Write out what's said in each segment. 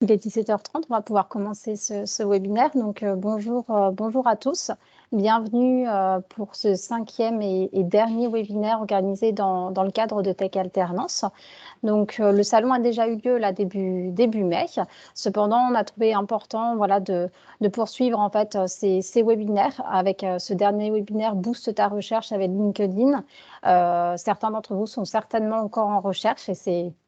Il est 17h30, on va pouvoir commencer ce webinaire. Donc, bonjour à tous. Bienvenue pour ce 5e et dernier webinaire organisé dans le cadre de Tech Alternance. Donc, le salon a déjà eu lieu là début mai. Cependant, on a trouvé important de poursuivre en fait ces webinaires avec ce dernier webinaire Booste ta recherche avec LinkedIn. Certains d'entre vous sont certainement encore en recherche et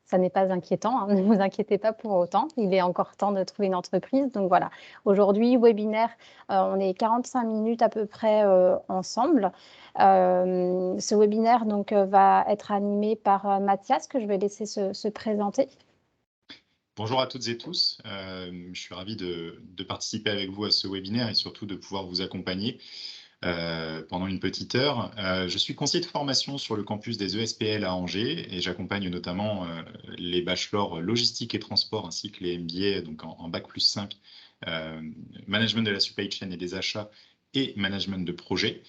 ça n'est pas inquiétant, hein, ne vous inquiétez pas pour autant. Il est encore temps de trouver une entreprise. Donc voilà, aujourd'hui, webinaire, on est 45 minutes à peu près ensemble. Ce webinaire donc, va être animé par Mathias, que je vais laisser se présenter. Bonjour à toutes et tous. Je suis ravi de participer avec vous à ce webinaire et surtout de pouvoir vous accompagner pendant une petite heure. Je suis conseiller de formation sur le campus des ESPL à Angers et j'accompagne notamment les bachelors logistique et transport ainsi que les MBA donc en Bac+5, management de la supply chain et des achats et management de projet.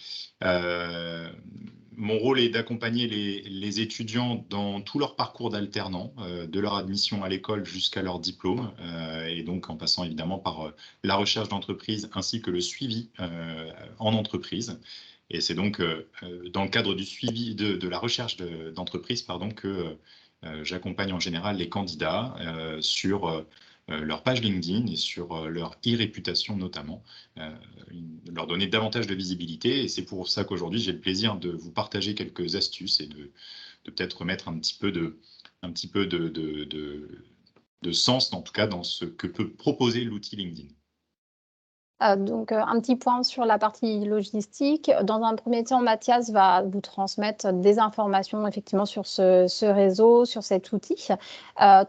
Mon rôle est d'accompagner les étudiants dans tout leur parcours d'alternant, de leur admission à l'école jusqu'à leur diplôme, et donc en passant évidemment par la recherche d'entreprise ainsi que le suivi en entreprise. Et c'est donc dans le cadre du suivi de la recherche d'entreprise que j'accompagne en général les candidats sur leur page LinkedIn et sur leur e-réputation notamment, leur donner davantage de visibilité. Et c'est pour ça qu'aujourd'hui, j'ai le plaisir de vous partager quelques astuces et de peut-être remettre un petit peu de sens, en tout cas, dans ce que peut proposer l'outil LinkedIn. Donc, un petit point sur la partie logistique. Dans un premier temps, Mathias va vous transmettre des informations effectivement sur ce réseau, sur cet outil.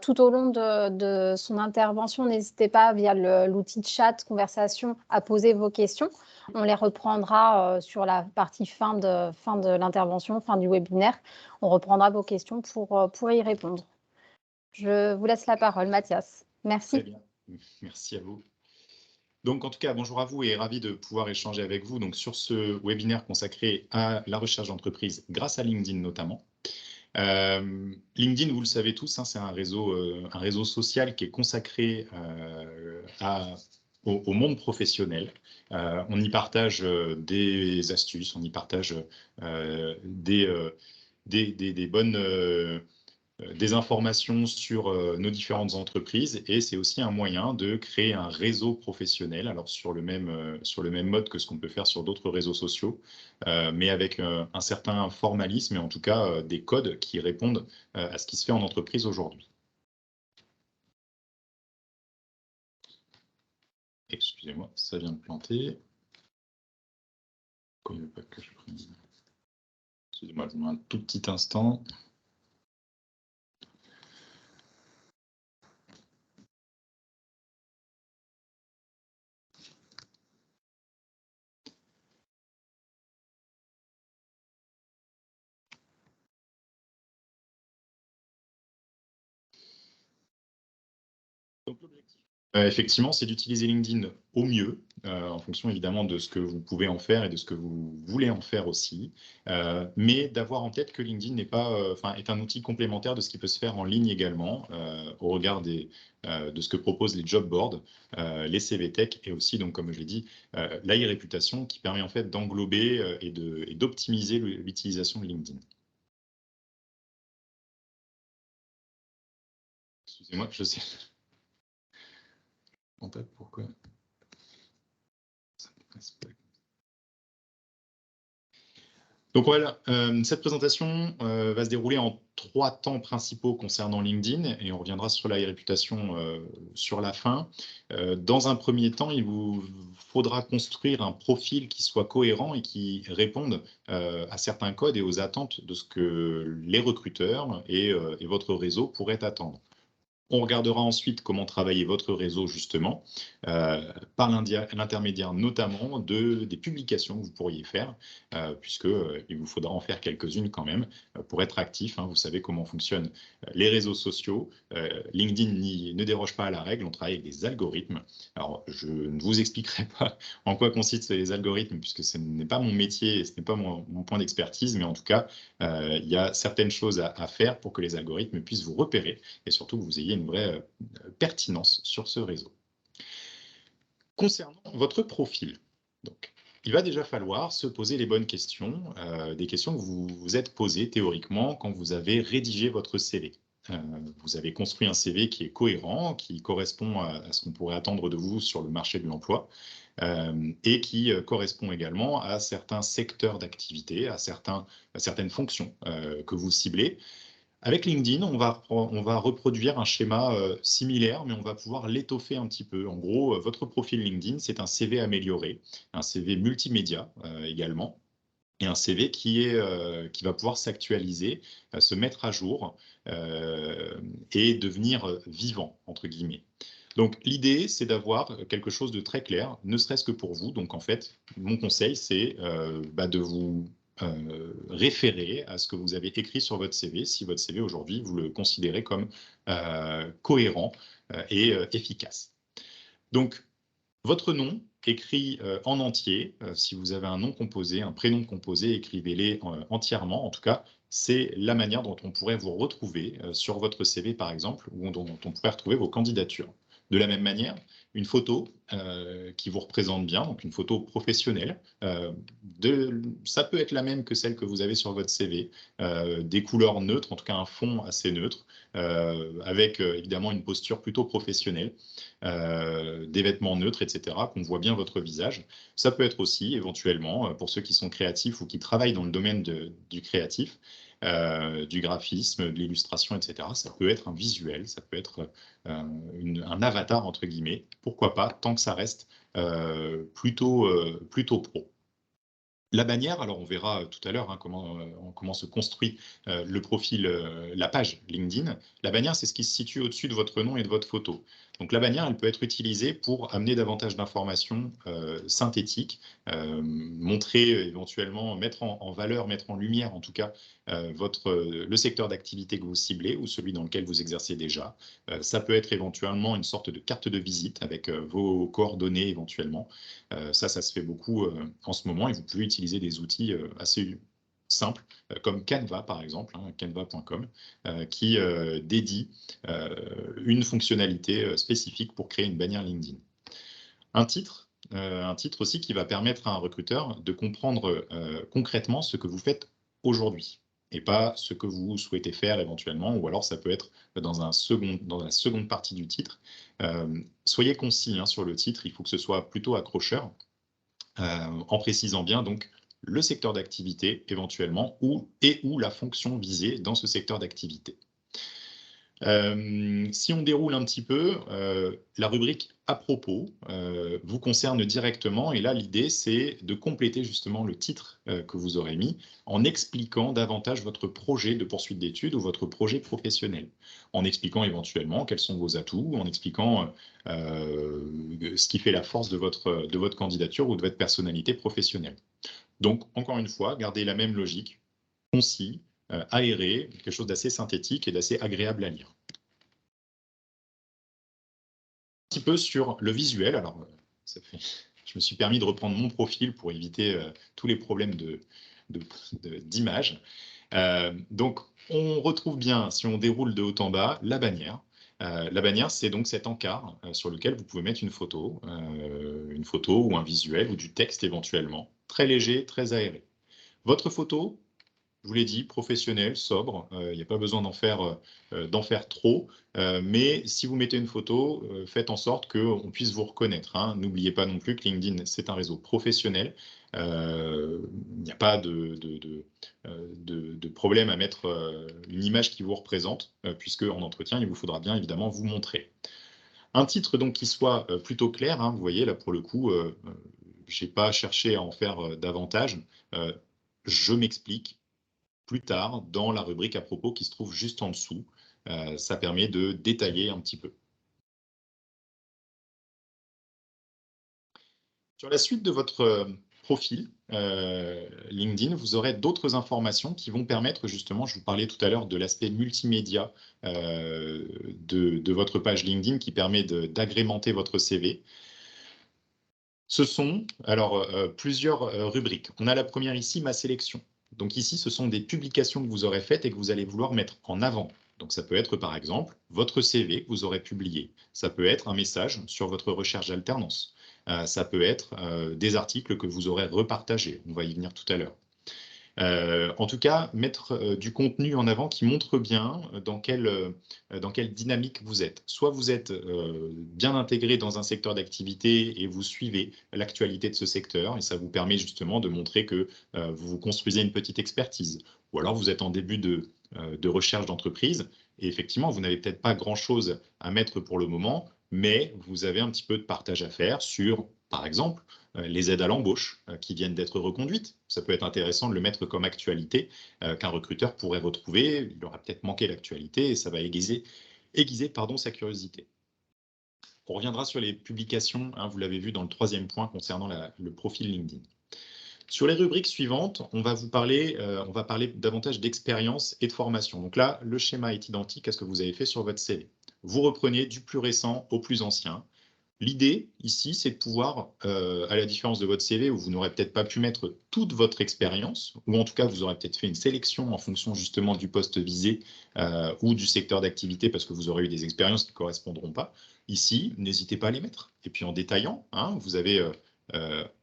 Tout au long de son intervention, n'hésitez pas via l'outil de chat, conversation, à poser vos questions. On les reprendra sur la partie fin de l'intervention, fin du webinaire. On reprendra vos questions pour y répondre. Je vous laisse la parole, Mathias. Merci. Très bien. Merci à vous. Donc, en tout cas, bonjour à vous et ravi de pouvoir échanger avec vous donc, sur ce webinaire consacré à la recherche d'entreprise grâce à LinkedIn notamment. LinkedIn, vous le savez tous, hein, c'est un réseau social qui est consacré au monde professionnel. On y partage des astuces, on y partage des bonnes... des informations sur nos différentes entreprises et c'est aussi un moyen de créer un réseau professionnel, alors sur le même mode que ce qu'on peut faire sur d'autres réseaux sociaux, mais avec un certain formalisme et en tout cas des codes qui répondent à ce qui se fait en entreprise aujourd'hui. Excusez-moi, ça vient de planter. Pourquoi il ne veut pas que je prenne... Excusez-moi, je vous demande un tout petit instant. Donc, l'objectif, effectivement, c'est d'utiliser LinkedIn au mieux, en fonction évidemment de ce que vous pouvez en faire et de ce que vous voulez en faire aussi, mais d'avoir en tête que LinkedIn est un outil complémentaire de ce qui peut se faire en ligne également, au regard de ce que proposent les job boards, les CV Tech et aussi, donc, comme je l'ai dit, la e-réputation qui permet en fait d'englober et d'optimiser l'utilisation de LinkedIn. Excusez-moi, je sais. Pourquoi ça ne passe pas. Donc voilà, cette présentation va se dérouler en 3 temps principaux concernant LinkedIn et on reviendra sur la réputation sur la fin. Dans un premier temps, il vous faudra construire un profil qui soit cohérent et qui réponde à certains codes et aux attentes de ce que les recruteurs et votre réseau pourraient attendre. On regardera ensuite comment travailler votre réseau justement, par l'intermédiaire notamment des publications que vous pourriez faire, puisqu'il vous faudra en faire quelques-unes quand même pour être actif. Hein, vous savez comment fonctionnent les réseaux sociaux. LinkedIn ne déroge pas à la règle, on travaille avec des algorithmes. Alors, je ne vous expliquerai pas en quoi consistent les algorithmes, puisque ce n'est pas mon métier, ce n'est pas mon point d'expertise, mais en tout cas, il y a certaines choses à faire pour que les algorithmes puissent vous repérer et surtout que vous ayez une vraie pertinence sur ce réseau. Concernant votre profil, donc, il va déjà falloir se poser les bonnes questions, des questions que vous vous êtes posées théoriquement quand vous avez rédigé votre CV. Vous avez construit un CV qui est cohérent, qui correspond à ce qu'on pourrait attendre de vous sur le marché de l'emploi et qui correspond également à certains secteurs d'activité, à certaines fonctions que vous ciblez. Avec LinkedIn, on va reproduire un schéma similaire, mais on va pouvoir l'étoffer un petit peu. En gros, votre profil LinkedIn, c'est un CV amélioré, un CV multimédia également, et un CV qui va pouvoir s'actualiser, se mettre à jour et devenir vivant, entre guillemets. Donc, l'idée, c'est d'avoir quelque chose de très clair, ne serait-ce que pour vous. Donc, en fait, mon conseil, c'est de vous référer à ce que vous avez écrit sur votre CV, si votre CV aujourd'hui, vous le considérez comme cohérent et efficace. Donc, votre nom écrit en entier, si vous avez un nom composé, un prénom composé, écrivez-les entièrement. En tout cas, c'est la manière dont on pourrait vous retrouver sur votre CV, par exemple, ou dont on pourrait retrouver vos candidatures. De la même manière, une photo qui vous représente bien, donc une photo professionnelle, ça peut être la même que celle que vous avez sur votre CV, des couleurs neutres, en tout cas un fond assez neutre, avec évidemment une posture plutôt professionnelle, des vêtements neutres, etc., qu'on voit bien votre visage. Ça peut être aussi éventuellement, pour ceux qui sont créatifs ou qui travaillent dans le domaine du créatif, du graphisme, de l'illustration, etc. Ça peut être un visuel, ça peut être un avatar, entre guillemets. Pourquoi pas, tant que ça reste plutôt pro. La bannière, alors on verra tout à l'heure comment se construit le profil, la page LinkedIn. La bannière, c'est ce qui se situe au-dessus de votre nom et de votre photo. Donc la bannière, elle peut être utilisée pour amener davantage d'informations synthétiques, montrer éventuellement, mettre en valeur, mettre en lumière en tout cas le secteur d'activité que vous ciblez ou celui dans lequel vous exercez déjà. Ça peut être éventuellement une sorte de carte de visite avec vos coordonnées éventuellement. Ça se fait beaucoup en ce moment et vous pouvez utiliser des outils assez simples comme Canva par exemple, canva.com, qui dédie une fonctionnalité spécifique pour créer une bannière LinkedIn. Un titre aussi qui va permettre à un recruteur de comprendre concrètement ce que vous faites aujourd'hui et pas ce que vous souhaitez faire éventuellement, ou alors ça peut être dans la seconde partie du titre. Soyez concis sur le titre, il faut que ce soit plutôt accrocheur, en précisant bien donc le secteur d'activité éventuellement ou la fonction visée dans ce secteur d'activité. Si on déroule un petit peu, la rubrique « À propos » vous concerne directement et là l'idée c'est de compléter justement le titre que vous aurez mis en expliquant davantage votre projet de poursuite d'études ou votre projet professionnel, en expliquant éventuellement quels sont vos atouts, en expliquant ce qui fait la force de votre candidature ou de votre personnalité professionnelle. Donc encore une fois, gardez la même logique, concis, aéré, quelque chose d'assez synthétique et d'assez agréable à lire. Un petit peu sur le visuel, alors je me suis permis de reprendre mon profil pour éviter tous les problèmes d'image. Donc on retrouve bien, si on déroule de haut en bas, la bannière. La bannière, c'est donc cet encart sur lequel vous pouvez mettre une photo ou un visuel ou du texte éventuellement, très léger, très aéré. Votre photo, je vous l'ai dit, professionnel, sobre, il n'y a pas besoin d'en faire trop, mais si vous mettez une photo, faites en sorte qu'on puisse vous reconnaître. N'oubliez pas non plus que LinkedIn, c'est un réseau professionnel. Il n'y a pas de problème à mettre une image qui vous représente, puisque en entretien, il vous faudra bien évidemment vous montrer. Un titre donc qui soit plutôt clair, vous voyez là pour le coup, je n'ai pas cherché à en faire davantage. Je m'explique plus tard dans la rubrique à propos qui se trouve juste en dessous. Ça permet de détailler un petit peu. Sur la suite de votre profil LinkedIn, vous aurez d'autres informations qui vont permettre justement, je vous parlais tout à l'heure de l'aspect multimédia de votre page LinkedIn qui permet d'agrémenter votre CV. Ce sont alors plusieurs rubriques. On a la première ici, ma sélection. Donc ici, ce sont des publications que vous aurez faites et que vous allez vouloir mettre en avant Donc, ça peut être, par exemple, votre CV que vous aurez publié. Ça peut être un message sur votre recherche d'alternance. Ça peut être des articles que vous aurez repartagés. On va y venir tout à l'heure. En tout cas, mettre du contenu en avant qui montre bien dans quelle dynamique vous êtes. Soit vous êtes bien intégré dans un secteur d'activité et vous suivez l'actualité de ce secteur, et ça vous permet justement de montrer que vous vous construisez une petite expertise. Ou alors vous êtes en début de recherche d'entreprise, et effectivement, vous n'avez peut-être pas grand-chose à mettre pour le moment, mais vous avez un petit peu de partage à faire sur, par exemple, les aides à l'embauche qui viennent d'être reconduites. Ça peut être intéressant de le mettre comme actualité qu'un recruteur pourrait retrouver. Il aura peut-être manqué l'actualité et ça va aiguiser sa curiosité. On reviendra sur les publications, hein, vous l'avez vu dans le 3e point concernant le profil LinkedIn. Sur les rubriques suivantes, on va parler davantage d'expérience et de formation. Donc là, le schéma est identique à ce que vous avez fait sur votre CV. Vous reprenez du plus récent au plus ancien. L'idée ici, c'est de pouvoir, à la différence de votre CV où vous n'aurez peut-être pas pu mettre toute votre expérience, ou en tout cas vous aurez peut-être fait une sélection en fonction justement du poste visé ou du secteur d'activité parce que vous aurez eu des expériences qui ne correspondront pas. Ici, n'hésitez pas à les mettre. Et puis en détaillant, hein, vous avez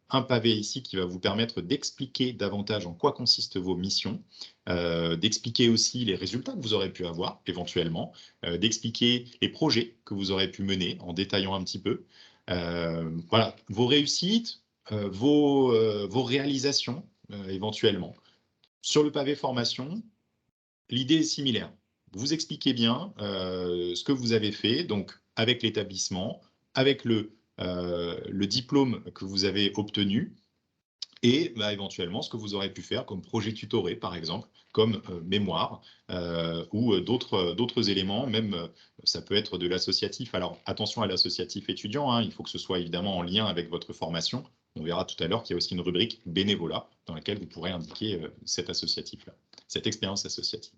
un pavé ici qui va vous permettre d'expliquer davantage en quoi consistent vos missions, d'expliquer aussi les résultats que vous aurez pu avoir éventuellement, d'expliquer les projets que vous aurez pu mener en détaillant un petit peu. Voilà, vos réussites, vos réalisations éventuellement. Sur le pavé formation, l'idée est similaire. Vous expliquez bien ce que vous avez fait, donc avec l'établissement, avec le diplôme que vous avez obtenu, et éventuellement ce que vous aurez pu faire comme projet tutoré, par exemple, comme mémoire ou d'autres éléments, même ça peut être de l'associatif. Alors attention à l'associatif étudiant, hein, il faut que ce soit évidemment en lien avec votre formation. On verra tout à l'heure qu'il y a aussi une rubrique bénévolat dans laquelle vous pourrez indiquer cet associatif-là, cette expérience associative.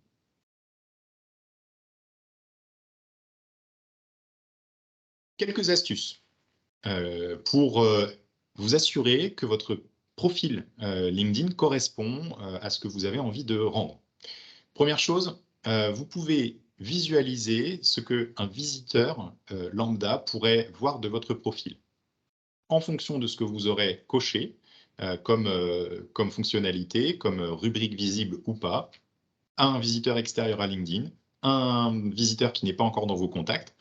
Quelques astuces pour vous assurer que votre profil LinkedIn correspond à ce que vous avez envie de rendre. Première chose, vous pouvez visualiser ce qu'un visiteur lambda pourrait voir de votre profil. En fonction de ce que vous aurez coché comme fonctionnalité, comme rubrique visible ou pas, un visiteur extérieur à LinkedIn, un visiteur qui n'est pas encore dans vos contacts,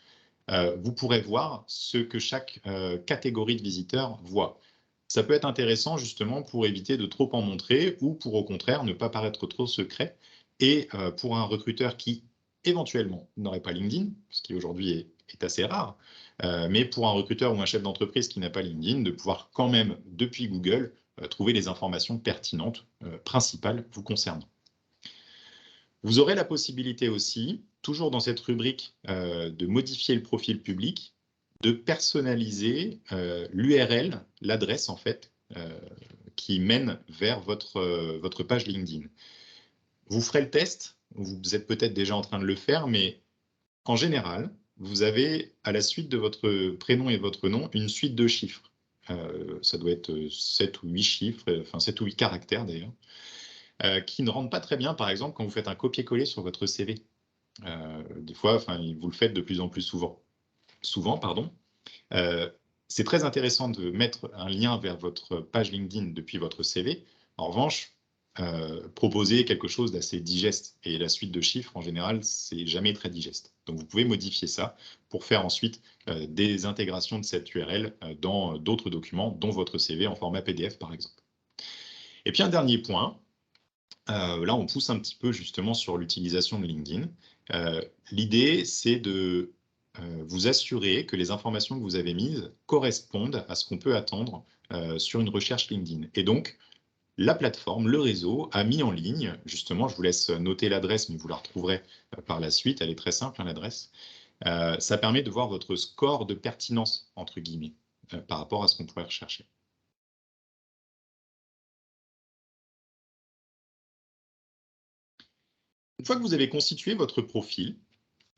vous pourrez voir ce que chaque catégorie de visiteurs voit. Ça peut être intéressant justement pour éviter de trop en montrer ou pour au contraire ne pas paraître trop secret. Et pour un recruteur qui éventuellement n'aurait pas LinkedIn, ce qui aujourd'hui est assez rare, mais pour un recruteur ou un chef d'entreprise qui n'a pas LinkedIn, de pouvoir quand même depuis Google trouver les informations pertinentes, principales vous concernant. Vous aurez la possibilité aussi, toujours dans cette rubrique, de modifier le profil public, de personnaliser l'URL, l'adresse en fait, qui mène vers votre page LinkedIn. Vous ferez le test, vous êtes peut-être déjà en train de le faire, mais en général, vous avez à la suite de votre prénom et de votre nom une suite de chiffres. Ça doit être 7 ou 8 chiffres, enfin 7 ou 8 caractères d'ailleurs. Qui ne rendent pas très bien, par exemple, quand vous faites un copier-coller sur votre CV. Des fois, vous le faites de plus en plus souvent. C'est très intéressant de mettre un lien vers votre page LinkedIn depuis votre CV. En revanche, proposer quelque chose d'assez digeste. Et la suite de chiffres, en général, c'est jamais très digeste. Donc, vous pouvez modifier ça pour faire ensuite des intégrations de cette URL dans d'autres documents, dont votre CV en format PDF, par exemple. Et puis, un dernier point. Là, on pousse un petit peu justement sur l'utilisation de LinkedIn. L'idée, c'est de vous assurer que les informations que vous avez mises correspondent à ce qu'on peut attendre sur une recherche LinkedIn. Et donc, la plateforme, le réseau, a mis en ligne, justement, je vous laisse noter l'adresse, mais vous la retrouverez par la suite, elle est très simple, hein, l'adresse. Ça permet de voir votre score de pertinence, entre guillemets, par rapport à ce qu'on pourrait rechercher. Une fois que vous avez constitué votre profil,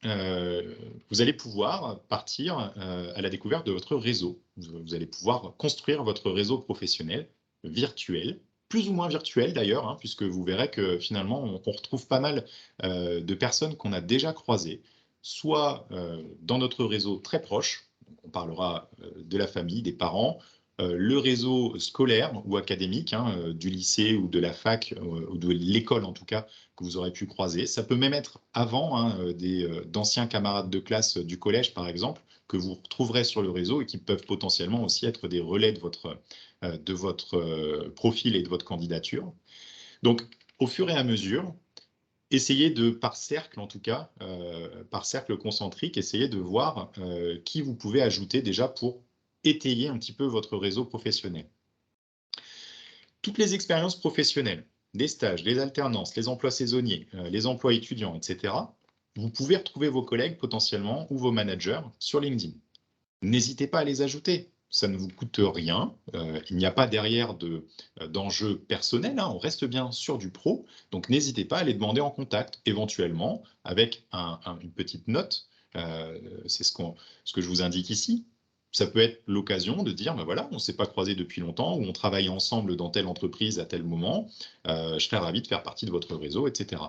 vous allez pouvoir partir à la découverte de votre réseau. Vous allez pouvoir construire votre réseau professionnel virtuel, plus ou moins virtuel d'ailleurs, hein, puisque vous verrez que finalement, on retrouve pas mal de personnes qu'on a déjà croisées, soit dans notre réseau très proche, donc on parlera de la famille, des parents, le réseau scolaire ou académique, hein, du lycée ou de la fac, ou de l'école en tout cas, que vous aurez pu croiser. Ça peut même être avant, hein, d'anciens camarades de classe du collège, par exemple, que vous retrouverez sur le réseau et qui peuvent potentiellement aussi être des relais de votre profil et de votre candidature. Donc, au fur et à mesure, essayez de, par cercle en tout cas, par cercle concentrique, essayez de voir qui vous pouvez ajouter déjà pour étayer un petit peu votre réseau professionnel. Toutes les expériences professionnelles, les stages, les alternances, les emplois saisonniers, les emplois étudiants, etc., vous pouvez retrouver vos collègues potentiellement ou vos managers sur LinkedIn. N'hésitez pas à les ajouter. Ça ne vous coûte rien. Il n'y a pas derrière d'enjeux personnels. Hein, on reste bien sur du pro. Donc, n'hésitez pas à les demander en contact, éventuellement avec une petite note. C'est ce que je vous indique ici. Ça peut être l'occasion de dire, ben voilà, on ne s'est pas croisé depuis longtemps, ou on travaille ensemble dans telle entreprise à tel moment. Je serais ravi de faire partie de votre réseau, etc.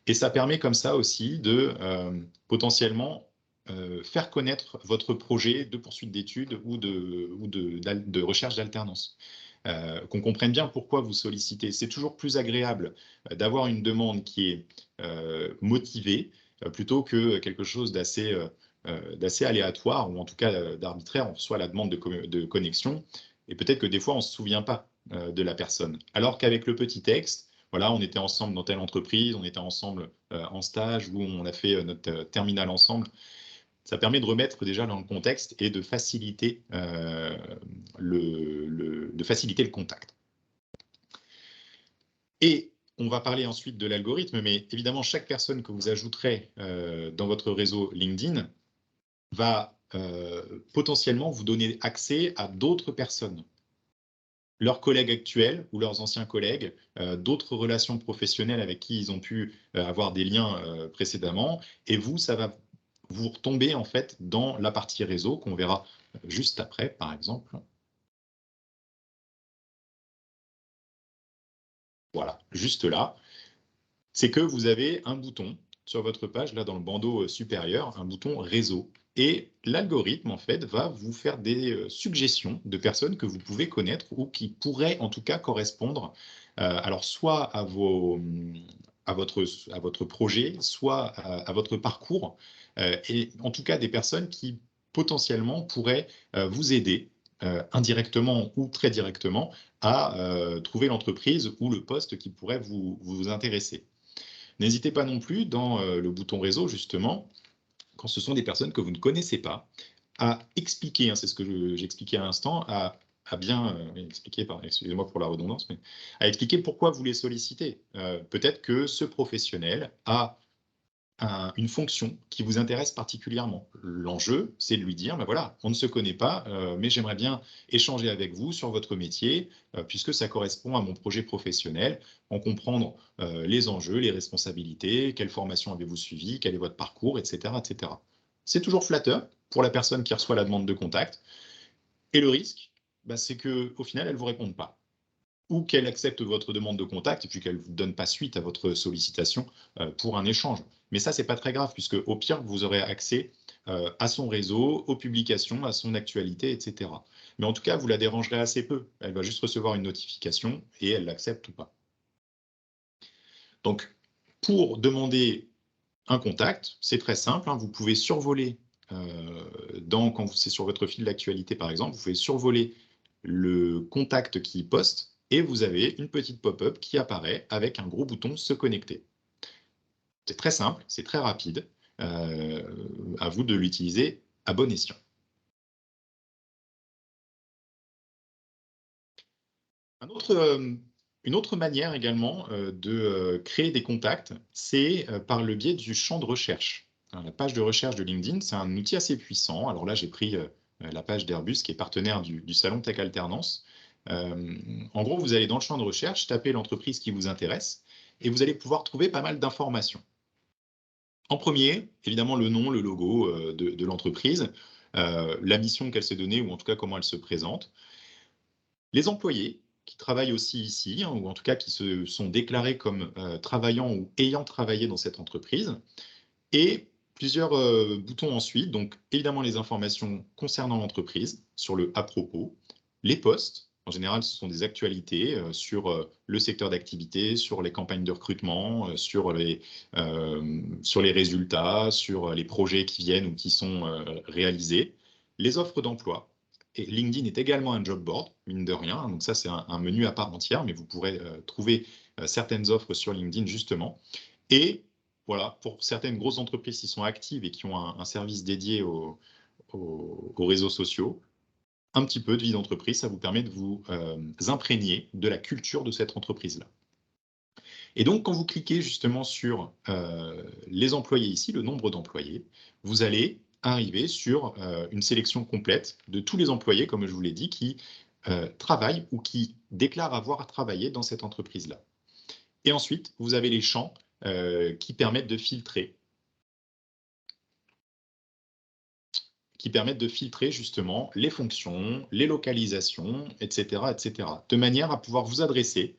Et ça permet comme ça aussi de potentiellement faire connaître votre projet de poursuite d'études ou de recherche d'alternance. Qu'on comprenne bien pourquoi vous sollicitez. C'est toujours plus agréable d'avoir une demande qui est motivée plutôt que quelque chose d'assez aléatoire ou en tout cas d'arbitraire. On reçoit la demande de connexion et peut-être que des fois on ne se souvient pas de la personne. Alors qu'avec le petit texte, voilà, on était ensemble dans telle entreprise, on était ensemble en stage ou on a fait notre terminale ensemble. Ça permet de remettre déjà dans le contexte et de faciliter, le contact. Et on va parler ensuite de l'algorithme, mais évidemment, chaque personne que vous ajouterez dans votre réseau LinkedIn va potentiellement vous donner accès à d'autres personnes, leurs collègues actuels ou leurs anciens collègues, d'autres relations professionnelles avec qui ils ont pu avoir des liens précédemment, et vous, ça va vous retombez en fait dans la partie réseau qu'on verra juste après, par exemple. Voilà, juste là. C'est que vous avez un bouton sur votre page, là dans le bandeau supérieur, un bouton réseau. Et l'algorithme, en fait, va vous faire des suggestions de personnes que vous pouvez connaître ou qui pourraient en tout cas correspondre, alors soit à votre projet, soit à votre parcours, et en tout cas des personnes qui potentiellement pourraient vous aider indirectement ou très directement à trouver l'entreprise ou le poste qui pourrait vous intéresser. N'hésitez pas non plus dans le bouton réseau, justement, quand ce sont des personnes que vous ne connaissez pas, à expliquer, hein, c'est ce que j'expliquais à l'instant, à bien expliquer, excusez-moi pour la redondance, mais à expliquer pourquoi vous les sollicitez. Peut-être que ce professionnel a une fonction qui vous intéresse particulièrement. L'enjeu, c'est de lui dire, ben voilà, on ne se connaît pas, mais j'aimerais bien échanger avec vous sur votre métier, puisque ça correspond à mon projet professionnel, en comprendre les enjeux, les responsabilités, quelle formation avez-vous suivi, quel est votre parcours, etc. etc. C'est toujours flatteur pour la personne qui reçoit la demande de contact. Et le risque, bah, c'est qu'au final, elle ne vous réponde pas, ou qu'elle accepte votre demande de contact et puis qu'elle ne vous donne pas suite à votre sollicitation pour un échange. Mais ça, ce n'est pas très grave, puisque au pire, vous aurez accès à son réseau, aux publications, à son actualité, etc. Mais en tout cas, vous la dérangerez assez peu. Elle va juste recevoir une notification et elle l'accepte ou pas. Donc, pour demander un contact, c'est très simple, hein, vous pouvez survoler, quand c'est sur votre fil d'actualité par exemple, vous pouvez survoler le contact qui poste et vous avez une petite pop-up qui apparaît avec un gros bouton se connecter. C'est très simple, c'est très rapide, à vous de l'utiliser à bon escient. Une autre manière également de créer des contacts, c'est par le biais du champ de recherche. Alors, la page de recherche de LinkedIn, c'est un outil assez puissant. Alors là, j'ai pris la page d'Airbus, qui est partenaire du salon Tech Alternance. En gros, vous allez dans le champ de recherche, taper l'entreprise qui vous intéresse, et vous allez pouvoir trouver pas mal d'informations. En premier, évidemment, le nom, le logo de l'entreprise, la mission qu'elle s'est donnée, ou en tout cas comment elle se présente, les employés qui travaillent aussi ici, hein, ou en tout cas qui se sont déclarés comme travaillant ou ayant travaillé dans cette entreprise. Et plusieurs boutons ensuite, donc évidemment les informations concernant l'entreprise, sur le à propos, les posts, en général ce sont des actualités sur le secteur d'activité, sur les campagnes de recrutement, sur les résultats, sur les projets qui viennent ou qui sont réalisés, les offres d'emploi. Et LinkedIn est également un job board, mine de rien, donc ça c'est un menu à part entière, mais vous pourrez trouver certaines offres sur LinkedIn justement. Et voilà, pour certaines grosses entreprises qui sont actives et qui ont un service dédié aux réseaux sociaux, un petit peu de vie d'entreprise, ça vous permet de vous imprégner de la culture de cette entreprise-là. Et donc, quand vous cliquez justement sur les employés ici, le nombre d'employés, vous allez arriver sur une sélection complète de tous les employés, comme je vous l'ai dit, qui travaillent ou qui déclarent avoir travaillé dans cette entreprise-là. Et ensuite, vous avez les champs qui permettent de filtrer justement les fonctions, les localisations, etc., de manière à pouvoir vous adresser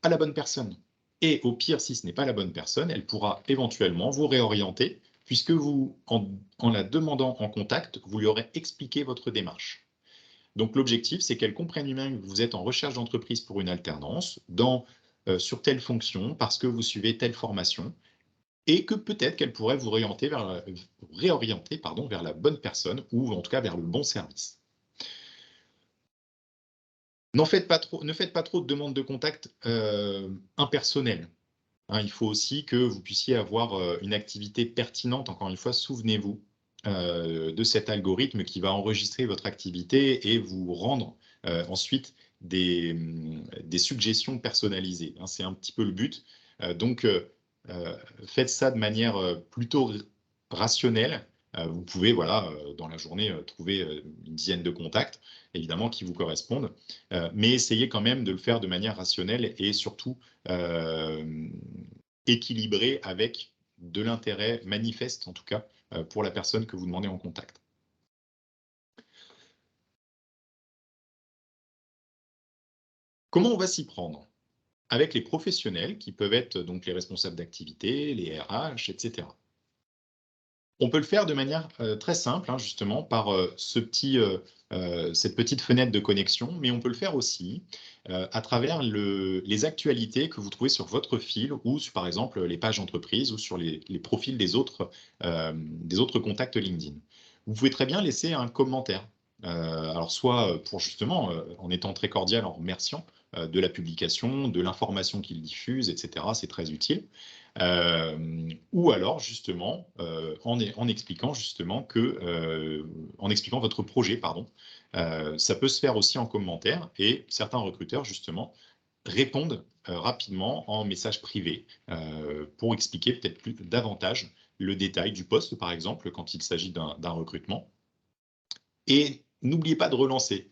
à la bonne personne. Et au pire, si ce n'est pas la bonne personne, elle pourra éventuellement vous réorienter, puisque vous, en la demandant en contact, vous lui aurez expliqué votre démarche. Donc l'objectif, c'est qu'elle comprenne lui-même que vous êtes en recherche d'entreprise pour une alternance, sur telle fonction, parce que vous suivez telle formation, et que peut-être qu'elle pourrait vous réorienter vers la bonne personne, ou en tout cas vers le bon service. Ne faites pas trop de demandes de contact impersonnelles. Hein, il faut aussi que vous puissiez avoir une activité pertinente. Encore une fois, souvenez-vous de cet algorithme qui va enregistrer votre activité et vous rendre ensuite des suggestions personnalisées. Hein, c'est un petit peu le but. Donc, faites ça de manière plutôt rationnelle. Vous pouvez, voilà, dans la journée, trouver une dizaine de contacts, évidemment, qui vous correspondent, mais essayez quand même de le faire de manière rationnelle et surtout équilibré avec de l'intérêt manifeste, en tout cas, pour la personne que vous demandez en contact. Comment on va s'y prendre? Avec les professionnels qui peuvent être donc les responsables d'activité, les RH, etc. On peut le faire de manière très simple, hein, justement, par cette petite fenêtre de connexion, mais on peut le faire aussi à travers les actualités que vous trouvez sur votre fil ou sur, par exemple, les pages entreprises ou sur les profils des autres contacts LinkedIn. Vous pouvez très bien laisser un commentaire. Alors, soit pour justement, en étant très cordial, en remerciant de la publication, de l'information qu'il diffuse, etc. C'est très utile. Ou alors justement en expliquant justement en expliquant votre projet, pardon. Ça peut se faire aussi en commentaire et certains recruteurs justement répondent rapidement en message privé pour expliquer peut-être davantage le détail du poste, par exemple, quand il s'agit d'un recrutement. Et n'oubliez pas de relancer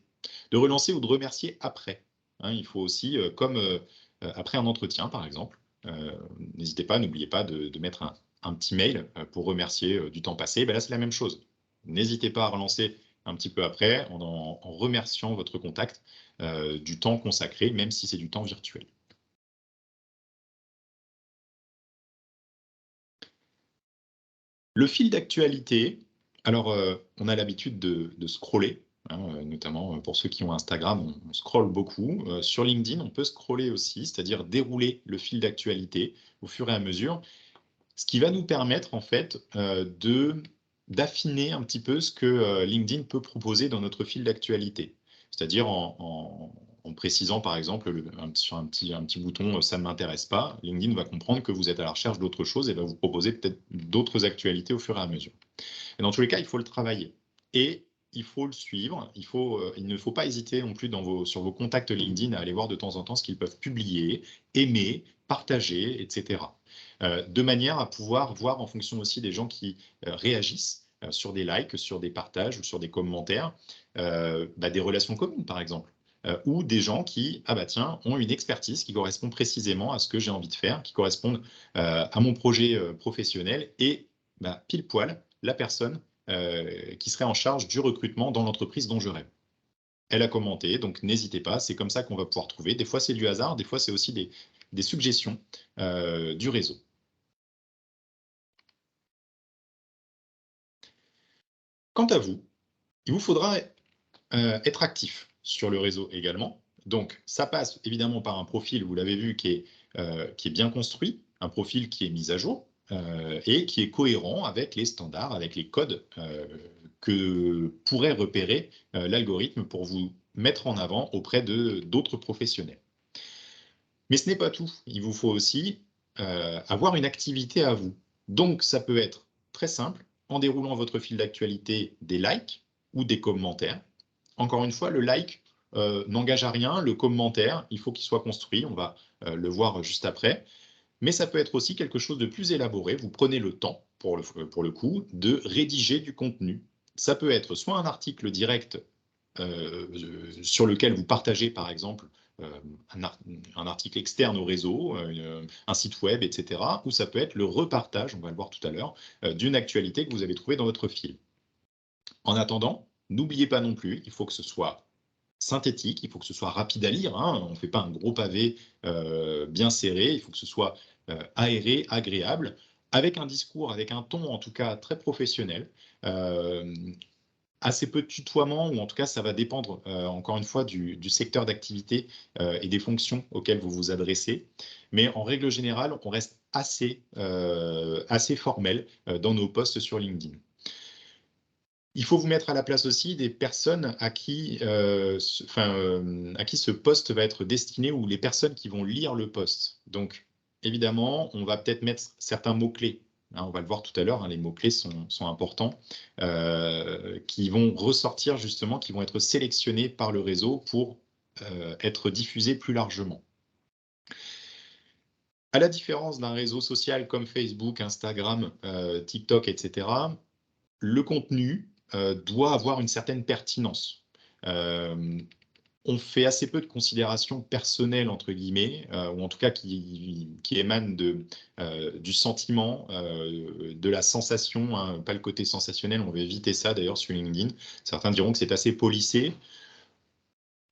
ou de remercier après. Hein, il faut aussi, comme après un entretien, par exemple, n'hésitez pas, n'oubliez pas de mettre un petit mail pour remercier du temps passé. Ben là, c'est la même chose. N'hésitez pas à relancer un petit peu après en remerciant votre contact du temps consacré, même si c'est du temps virtuel. Le fil d'actualité, alors on a l'habitude de scroller, hein, notamment pour ceux qui ont Instagram, on scrolle beaucoup. Sur LinkedIn, on peut scroller aussi, c'est-à-dire dérouler le fil d'actualité au fur et à mesure, ce qui va nous permettre en fait d'affiner un petit peu ce que LinkedIn peut proposer dans notre fil d'actualité. C'est-à-dire en précisant par exemple sur un petit bouton ça ne m'intéresse pas, LinkedIn va comprendre que vous êtes à la recherche d'autre chose et va vous proposer peut-être d'autres actualités au fur et à mesure. Et dans tous les cas, il faut le travailler et il faut le suivre. Il ne faut pas hésiter non plus sur vos contacts LinkedIn à aller voir de temps en temps ce qu'ils peuvent publier, aimer, partager, etc. De manière à pouvoir voir en fonction aussi des gens qui réagissent sur des likes, sur des partages ou sur des commentaires, des relations communes par exemple. Ou des gens qui, ont une expertise qui correspond précisément à ce que j'ai envie de faire, qui correspondent à mon projet professionnel et pile poil la personne qui serait en charge du recrutement dans l'entreprise dont je rêve. elle a commenté, donc n'hésitez pas, c'est comme ça qu'on va pouvoir trouver. Des fois, c'est du hasard, des fois, c'est aussi des suggestions du réseau. Quant à vous, il vous faudra être actif sur le réseau également. Donc, ça passe évidemment par un profil, vous l'avez vu, qui est bien construit, un profil qui est mis à jour et qui est cohérent avec les standards, avec les codes que pourrait repérer l'algorithme pour vous mettre en avant auprès d'autres professionnels. Mais ce n'est pas tout. Il vous faut aussi avoir une activité à vous. Donc, ça peut être très simple, en déroulant votre fil d'actualité, des likes ou des commentaires. Encore une fois, le like n'engage à rien. Le commentaire, il faut qu'il soit construit. On va le voir juste après. Mais ça peut être aussi quelque chose de plus élaboré. Vous prenez le temps, pour le coup, de rédiger du contenu. Ça peut être soit un article direct sur lequel vous partagez, par exemple, un article externe au réseau, un site web, etc. Ou ça peut être le repartage, on va le voir tout à l'heure, d'une actualité que vous avez trouvée dans votre fil. En attendant, n'oubliez pas non plus, il faut que ce soit synthétique, il faut que ce soit rapide à lire, hein, on ne fait pas un gros pavé bien serré, il faut que ce soit aéré, agréable, avec un discours, avec un ton en tout cas très professionnel, assez peu de tutoiement, ou en tout cas ça va dépendre encore une fois du secteur d'activité et des fonctions auxquelles vous vous adressez. Mais en règle générale, on reste assez formel dans nos posts sur LinkedIn. Il faut vous mettre à la place aussi des personnes à qui ce post va être destiné, ou les personnes qui vont lire le post. Donc, évidemment, on va peut-être mettre certains mots-clés. Hein, on va le voir tout à l'heure, hein, les mots-clés sont importants, qui vont ressortir justement, qui vont être sélectionnés par le réseau pour être diffusés plus largement. À la différence d'un réseau social comme Facebook, Instagram, TikTok, etc., le contenu doit avoir une certaine pertinence. On fait assez peu de considérations personnelles, entre guillemets, ou en tout cas qui émanent du sentiment, de la sensation, hein, pas le côté sensationnel, on va éviter ça d'ailleurs sur LinkedIn. Certains diront que c'est assez policé.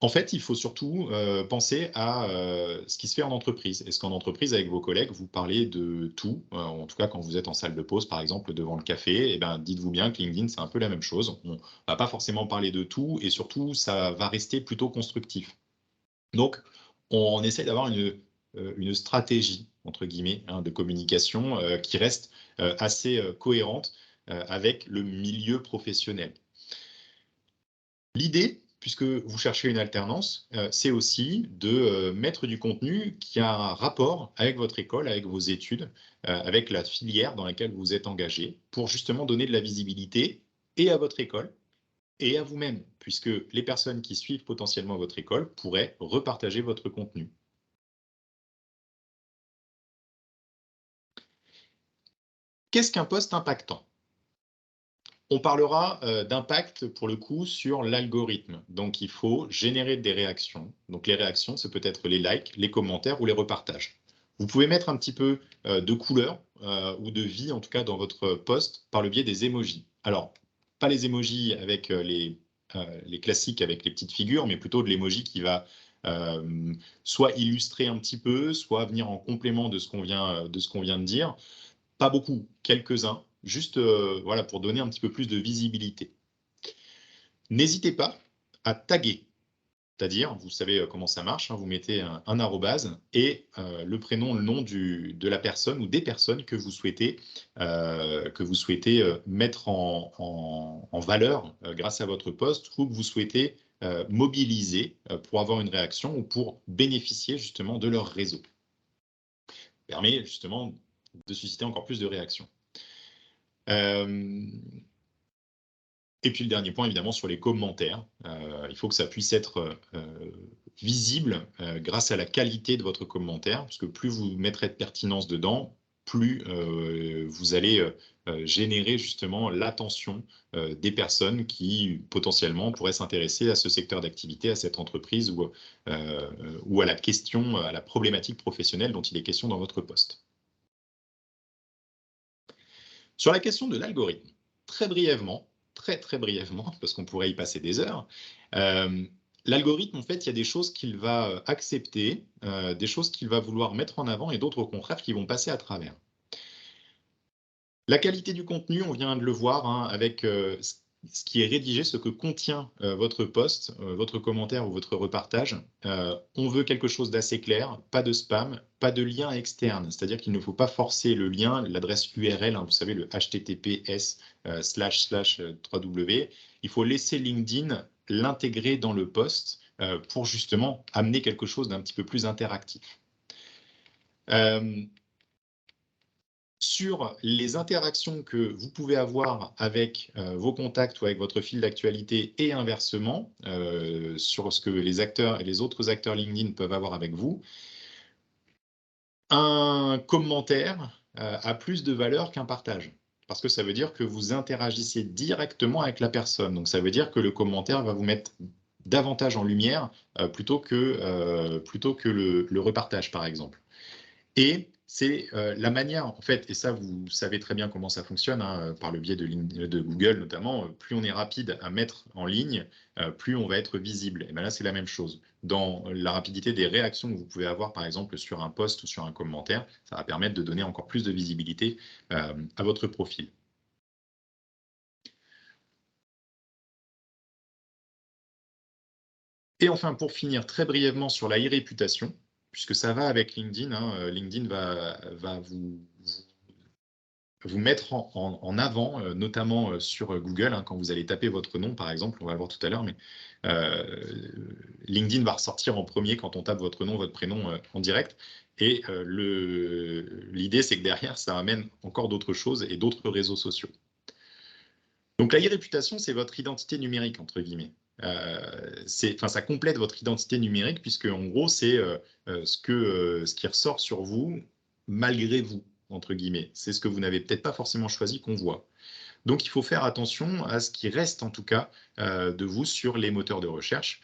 En fait, il faut surtout penser à ce qui se fait en entreprise. Est-ce qu'en entreprise, avec vos collègues, vous parlez de tout en tout cas, quand vous êtes en salle de pause, par exemple, devant le café, eh ben, dites-vous bien que LinkedIn, c'est un peu la même chose. On ne va pas forcément parler de tout, et surtout, ça va rester plutôt constructif. Donc, on essaie d'avoir une stratégie, entre guillemets, hein, de communication qui reste assez cohérente avec le milieu professionnel. L'idée, puisque vous cherchez une alternance, c'est aussi de mettre du contenu qui a un rapport avec votre école, avec vos études, avec la filière dans laquelle vous êtes engagé, pour justement donner de la visibilité et à votre école et à vous-même, puisque les personnes qui suivent potentiellement votre école pourraient repartager votre contenu. Qu'est-ce qu'un post impactant ? On parlera d'impact pour le coup sur l'algorithme. Donc, il faut générer des réactions. Donc, les réactions, ça peut être les likes, les commentaires ou les repartages. Vous pouvez mettre un petit peu de couleur ou de vie, en tout cas, dans votre post par le biais des emojis. Alors, pas les emojis avec les classiques avec les petites figures, mais plutôt de l'emoji qui va soit illustrer un petit peu, soit venir en complément de ce qu'on vient de dire. Pas beaucoup, quelques-uns, juste voilà, pour donner un petit peu plus de visibilité. N'hésitez pas à taguer, c'est-à-dire, vous savez comment ça marche, hein, vous mettez un arrobase et le prénom, le nom de la personne ou des personnes que vous souhaitez mettre en valeur grâce à votre post, ou que vous souhaitez mobiliser pour avoir une réaction ou pour bénéficier justement de leur réseau. Ça permet justement de susciter encore plus de réactions. Et puis le dernier point, évidemment, sur les commentaires. Il faut que ça puisse être visible grâce à la qualité de votre commentaire, parce que plus vous mettrez de pertinence dedans, plus vous allez générer justement l'attention des personnes qui potentiellement pourraient s'intéresser à ce secteur d'activité, à cette entreprise ou à la question, à la problématique professionnelle dont il est question dans votre poste. Sur la question de l'algorithme, très brièvement, très brièvement, parce qu'on pourrait y passer des heures, l'algorithme, en fait, il y a des choses qu'il va accepter, des choses qu'il va vouloir mettre en avant et d'autres, au contraire, qui vont passer à travers. La qualité du contenu, on vient de le voir hein, avec ce qui est rédigé, ce que contient votre post, votre commentaire ou votre repartage. On veut quelque chose d'assez clair, pas de spam, pas de lien externe, c'est-à-dire qu'il ne faut pas forcer le lien, l'adresse URL, hein, vous savez, le https //www. Il faut laisser LinkedIn l'intégrer dans le post pour justement amener quelque chose d'un petit peu plus interactif. Sur les interactions que vous pouvez avoir avec vos contacts ou avec votre fil d'actualité et inversement, sur ce que les acteurs et les autres acteurs LinkedIn peuvent avoir avec vous, un commentaire a plus de valeur qu'un partage. Parce que ça veut dire que vous interagissez directement avec la personne. Donc ça veut dire que le commentaire va vous mettre davantage en lumière plutôt que le repartage, par exemple. Et c'est la manière, en fait, et ça, vous savez très bien comment ça fonctionne, hein, par le biais de Google notamment, plus on est rapide à mettre en ligne, plus on va être visible. Et bien là, c'est la même chose. Dans la rapidité des réactions que vous pouvez avoir, par exemple, sur un post ou sur un commentaire, ça va permettre de donner encore plus de visibilité à votre profil. Et enfin, pour finir très brièvement sur la e-réputation, puisque ça va avec LinkedIn, hein, LinkedIn va vous mettre en avant, notamment sur Google, hein, quand vous allez taper votre nom, par exemple, on va le voir tout à l'heure, mais LinkedIn va ressortir en premier quand on tape votre nom, votre prénom en direct. Et l'idée, c'est que derrière, ça amène encore d'autres choses et d'autres réseaux sociaux. Donc la e-réputation, c'est votre identité numérique, entre guillemets. Ça complète votre identité numérique, puisque en gros, c'est ce qui ressort sur vous malgré vous, entre guillemets. C'est ce que vous n'avez peut-être pas forcément choisi qu'on voit. Donc il faut faire attention à ce qui reste en tout cas de vous sur les moteurs de recherche,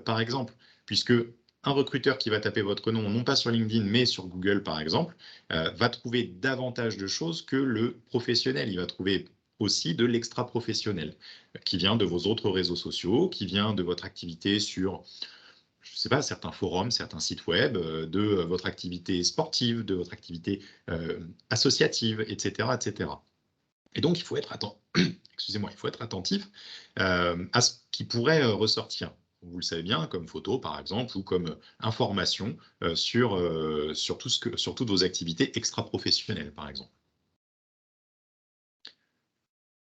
par exemple, puisque un recruteur qui va taper votre nom, non pas sur LinkedIn, mais sur Google, par exemple, va trouver davantage de choses que le professionnel. Il va trouver aussi de l'extra-professionnel, qui vient de vos autres réseaux sociaux, qui vient de votre activité sur, je ne sais pas, certains forums, certains sites web, de votre activité sportive, de votre activité associative, etc., etc. Et donc, il faut être excusez-moi, il faut être attentif à ce qui pourrait ressortir. Vous le savez bien, comme photo, par exemple, ou comme information sur toutes vos activités extra-professionnelles, par exemple.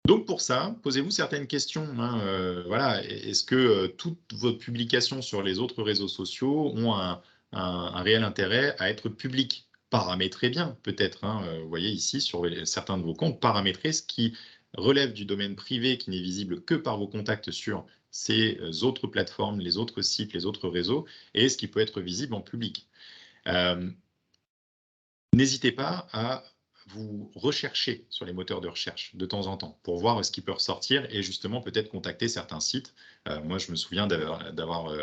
Donc pour ça, posez-vous certaines questions. Hein, voilà, est-ce que toutes vos publications sur les autres réseaux sociaux ont un réel intérêt à être publiques? Paramétrez bien, peut-être. Hein, vous voyez ici, sur certains de vos comptes, paramétrez ce qui relève du domaine privé, qui n'est visible que par vos contacts sur ces autres plateformes, les autres sites, les autres réseaux, et ce qui peut être visible en public. N'hésitez pas à vous rechercher sur les moteurs de recherche de temps en temps pour voir ce qui peut ressortir et justement peut-être contacter certains sites. Moi, je me souviens d'avoir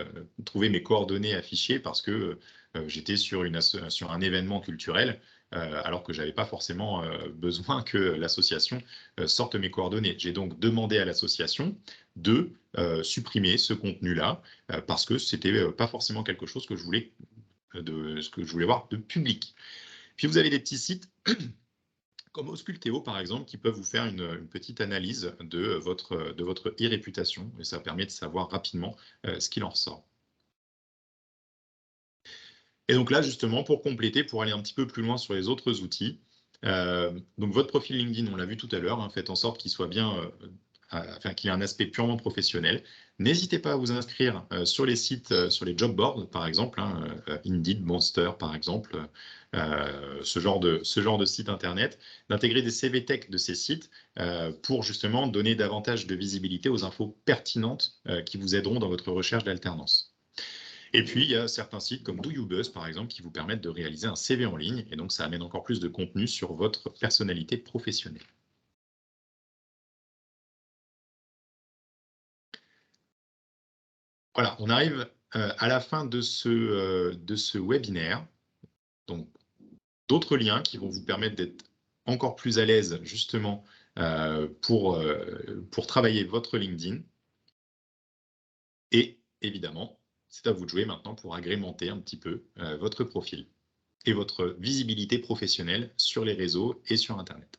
trouvé mes coordonnées affichées parce que j'étais sur un événement culturel alors que je n'avais pas forcément besoin que l'association sorte mes coordonnées. J'ai donc demandé à l'association de supprimer ce contenu-là parce que ce n'était pas forcément quelque chose que je voulais voir de public. Puis vous avez des petits sites comme Ausculteo, par exemple, qui peuvent vous faire une petite analyse de votre e-réputation, et ça permet de savoir rapidement ce qu'il en ressort. Et donc là, justement, pour compléter, pour aller un petit peu plus loin sur les autres outils, donc votre profil LinkedIn, on l'a vu tout à l'heure, hein, faites en sorte qu'il soit bien, qu'il ait un aspect purement professionnel. N'hésitez pas à vous inscrire sur les sites, sur les job boards, par exemple, hein, Indeed, Monster, par exemple, ce genre de site internet, d'intégrer des CV tech de ces sites pour justement donner davantage de visibilité aux infos pertinentes qui vous aideront dans votre recherche d'alternance. Et puis, il y a certains sites comme DoYouBuzz, par exemple, qui vous permettent de réaliser un CV en ligne, et donc ça amène encore plus de contenu sur votre personnalité professionnelle. Voilà, on arrive à la fin de ce webinaire. Donc, d'autres liens qui vont vous permettre d'être encore plus à l'aise, justement, pour travailler votre LinkedIn. Et évidemment, c'est à vous de jouer maintenant pour agrémenter un petit peu votre profil et votre visibilité professionnelle sur les réseaux et sur Internet.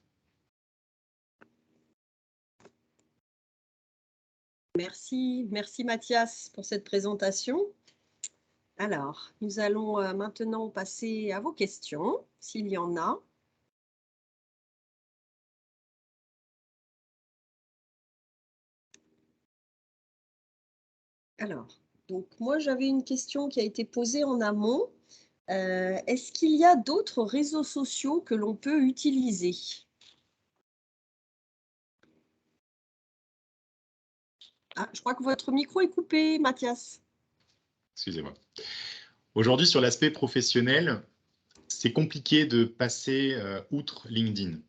Merci Mathias pour cette présentation. Alors, nous allons maintenant passer à vos questions, s'il y en a. Alors, donc moi j'avais une question qui a été posée en amont. Est-ce qu'il y a d'autres réseaux sociaux que l'on peut utiliser? Ah, je crois que votre micro est coupé, Mathias. Excusez-moi. Aujourd'hui, sur l'aspect professionnel, c'est compliqué de passer outre LinkedIn.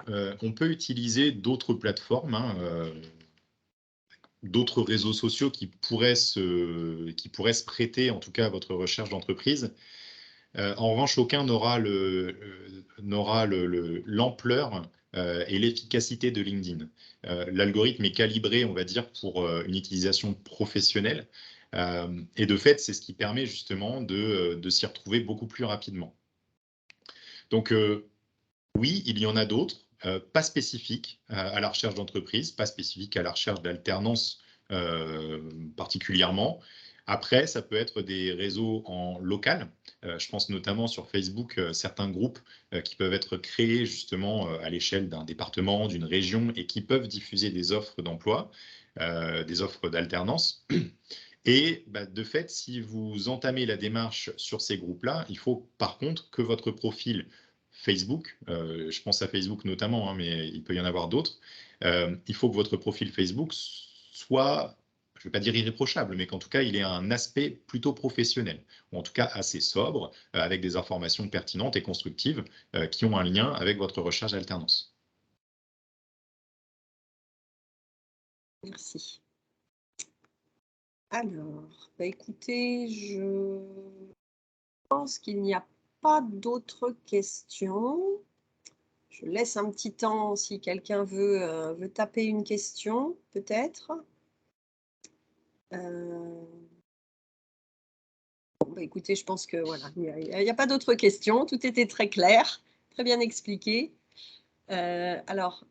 On peut utiliser d'autres plateformes, d'autres réseaux sociaux qui pourraient se prêter, en tout cas, à votre recherche d'entreprise. En revanche, aucun n'aura l'ampleur et l'efficacité de LinkedIn. L'algorithme est calibré, on va dire, pour une utilisation professionnelle. Et de fait, c'est ce qui permet justement de s'y retrouver beaucoup plus rapidement. Donc, oui, il y en a d'autres, pas spécifiques à la recherche d'entreprise, pas spécifiques à la recherche d'alternance particulièrement. Après, ça peut être des réseaux en local. Je pense notamment sur Facebook, certains groupes qui peuvent être créés justement à l'échelle d'un département, d'une région et qui peuvent diffuser des offres d'emploi, des offres d'alternance. Et de fait, si vous entamez la démarche sur ces groupes-là, il faut par contre que votre profil Facebook, je pense à Facebook notamment, mais il peut y en avoir d'autres, il faut que votre profil Facebook soit, je ne vais pas dire irréprochable, mais qu'en tout cas, il ait un aspect plutôt professionnel, ou en tout cas assez sobre, avec des informations pertinentes et constructives qui ont un lien avec votre recherche d'alternance. Merci. Alors, écoutez, je pense qu'il n'y a pas d'autres questions. Je laisse un petit temps si quelqu'un veut taper une question, peut-être. Bon, écoutez, je pense que voilà, il n'y a pas d'autres questions. Tout était très clair, très bien expliqué. Alors,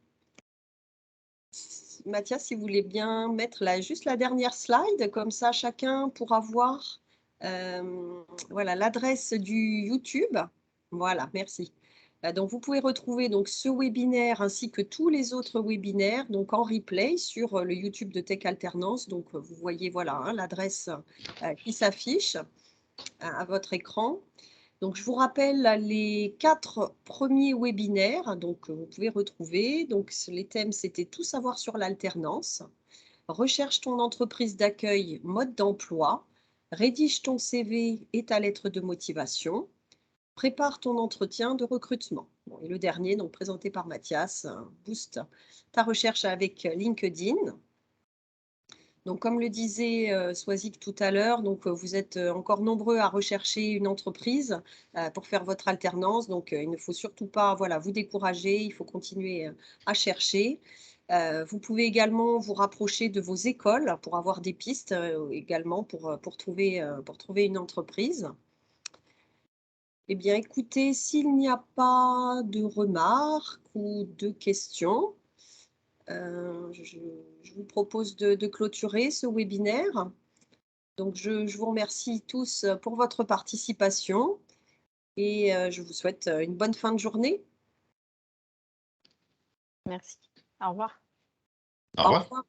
Mathias, si vous voulez bien mettre juste la dernière slide, comme ça chacun pourra voir voilà, l'adresse du YouTube. Voilà, merci. Donc, vous pouvez retrouver donc, ce webinaire ainsi que tous les autres webinaires donc, en replay sur le YouTube de Tech Alternance. Donc, vous voyez voilà, l'adresse qui s'affiche à votre écran. Donc, je vous rappelle les 4 premiers webinaires donc, que vous pouvez retrouver. Donc, les thèmes, c'était tout savoir sur l'alternance, recherche ton entreprise d'accueil, mode d'emploi, rédige ton CV et ta lettre de motivation, prépare ton entretien de recrutement. Bon, et le dernier, donc présenté par Mathias, booste ta recherche avec LinkedIn. Donc, comme le disait Swazik tout à l'heure, donc vous êtes encore nombreux à rechercher une entreprise pour faire votre alternance. Donc, il ne faut surtout pas vous décourager, il faut continuer à chercher. Vous pouvez également vous rapprocher de vos écoles pour avoir des pistes également pour trouver une entreprise. Eh bien, écoutez, s'il n'y a pas de remarques ou de questions, je vous propose de clôturer ce webinaire. Donc, je vous remercie tous pour votre participation et je vous souhaite une bonne fin de journée. Merci. Au revoir. Au revoir. Au revoir.